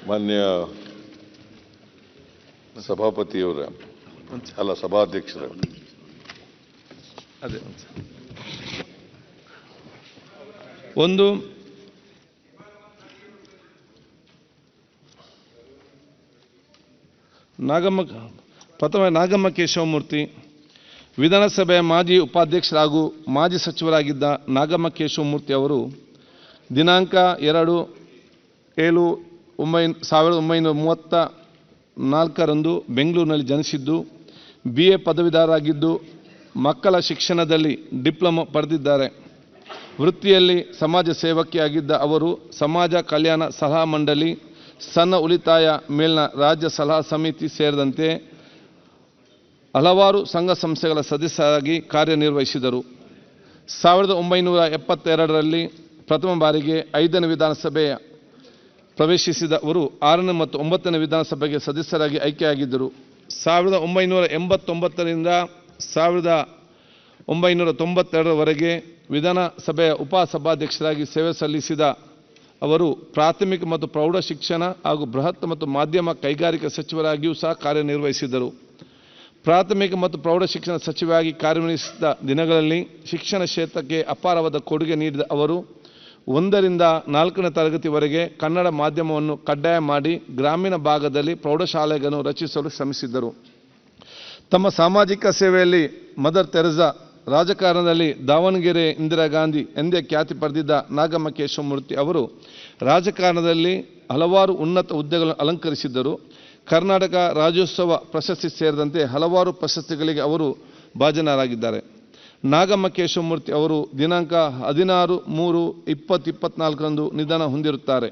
ಮಾನ್ಯ ಸಭಾಪತಿಯವರ ಅಲ್ಲ ಸಭಾಧ್ಯಕ್ಷರ ಒಂದು ಪ್ರಥಮ ನಾಗಮ್ಮ ಕೇಶವಮೂರ್ತಿ ವಿಧಾನಸಭೆಯ ಮಾಜಿ ಉಪಾಧ್ಯಕ್ಷರಾಗೂ ಮಾಜಿ ಸಚಿವರಾಗಿದ್ದ ನಾಗಮ್ಮ ಕೇಶವಮೂರ್ತಿ ಅವರು ದಿನಾಂಕ 2/7/1934 ಬೆಂಗಳೂರಿನಲ್ಲಿ ಜನಿಸಿದ್ದು BA ಪದವೀಧರರಾಗಿದ್ದು ಮಕ್ಕಳ ಶಿಕ್ಷಣದಲ್ಲಿ ಡಿಪ್ಲೊಮಾ ಪಡೆದಿದ್ದಾರೆ. ವೃತ್ತಿಯಲ್ಲಿ ಸಮಾಜ ಸೇವಕಿಯಾಗಿದ್ದ ಅವರು ಸಮಾಜ ಕಲ್ಯಾಣ ಸಲಹಾ ಮಂಡಳಿ, ಸಣ್ಣ ಉಳಿತಾಯ ಮೇಲ್ನ ರಾಜ್ಯ ಸಲಹಾ ಸಮಿತಿ ಸೇರಿದಂತೆ ಹಲವಾರು ಸಂಘ ಸಂಸ್ಥೆಗಳ ಸದಸ್ಯರಾಗಿ ಕಾರ್ಯನಿರ್ವಹಿಸಿದರು. 1972ರಲ್ಲಿ ಪ್ರಥಮ ಬಾರಿಗೆ 5ನೇ ವಿಧಾನಸಭೆಯ ಪ್ರವೇಶಿಸಿದ ಅವರು 6ನೇ ಮತ್ತು 9ನೇ ವಿಧಾನಸಭೆಗೆ ಸದಸ್ಯರಾಗಿ ಆಯ್ಕೆಯಾಗಿದ್ದರು. 1989ರಿಂದ 1992ರವರೆಗೆ ವಿಧಾನಸಭೆಯ ಉಪಸಭಾಧ್ಯಕ್ಷರಾಗಿ ಸೇವೆ ಸಲ್ಲಿಸಿದ ಅವರು ಪ್ರಾಥಮಿಕ ಮತ್ತು ಪ್ರೌಢ ಶಿಕ್ಷಣ ಹಾಗೂ ಬೃಹತ್ ಮತ್ತು ಮಾಧ್ಯಮ ಕೈಗಾರಿಕಾ ಸಚಿವರಾಗಿಯೂ ಸಹ ಕಾರ್ಯನಿರ್ವಹಿಸಿದರು. ಪ್ರಾಥಮಿಕ ಮತ್ತು ಪ್ರೌಢ ಶಿಕ್ಷಣ ಸಚಿವರಾಗಿ ಕಾರ್ಯನಿರ್ವಹಿಸಿದ ದಿನಗಳಲ್ಲಿ ಶಿಕ್ಷಣ ಕ್ಷೇತ್ರಕ್ಕೆ ಅಪಾರವಾದ ಕೊಡುಗೆ ನೀಡಿದ ಅವರು 1ರಿಂದ 4ನೇ ತರಗತಿವರೆಗೆ ಕನ್ನಡ ಮಾಧ್ಯಮವನ್ನು ಕಡ್ಡಾಯ ಮಾಡಿ ಗ್ರಾಮೀಣ ಭಾಗದಲ್ಲಿ ಪ್ರೌಢಶಾಲೆಗಳನ್ನು ರಚಿಸಲು ಶ್ರಮಿಸಿದ್ದರು. ತಮ್ಮ ಸಾಮಾಜಿಕ ಸೇವೆಯಲ್ಲಿ ಮದರ್ ತೆರೆಸಾ, ರಾಜಕಾರಣದಲ್ಲಿ ದಾವಣಗೆರೆ ಇಂದಿರಾ ಗಾಂಧಿ ಎಂದೇ ಖ್ಯಾತಿ ಪಡೆದಿದ್ದ ನಾಗಮ್ಮ ಕೇಶವಮೂರ್ತಿ ಅವರು ರಾಜಕಾರಣದಲ್ಲಿ ಹಲವಾರು ಉನ್ನತ ಹುದ್ದೆಗಳನ್ನು ಅಲಂಕರಿಸಿದ್ದರು. ಕರ್ನಾಟಕ ರಾಜ್ಯೋತ್ಸವ ಪ್ರಶಸ್ತಿ ಸೇರಿದಂತೆ ಹಲವಾರು ಪ್ರಶಸ್ತಿಗಳಿಗೆ ಅವರು ಭಾಜನರಾಗಿದ್ದಾರೆ. ನಾಗಮ್ಮ ಕೇಶವಮೂರ್ತಿ ಅವರು ದಿನಾಂಕ 16/3/2024 ನಿಧನ ಹೊಂದಿರುತ್ತಾರೆ.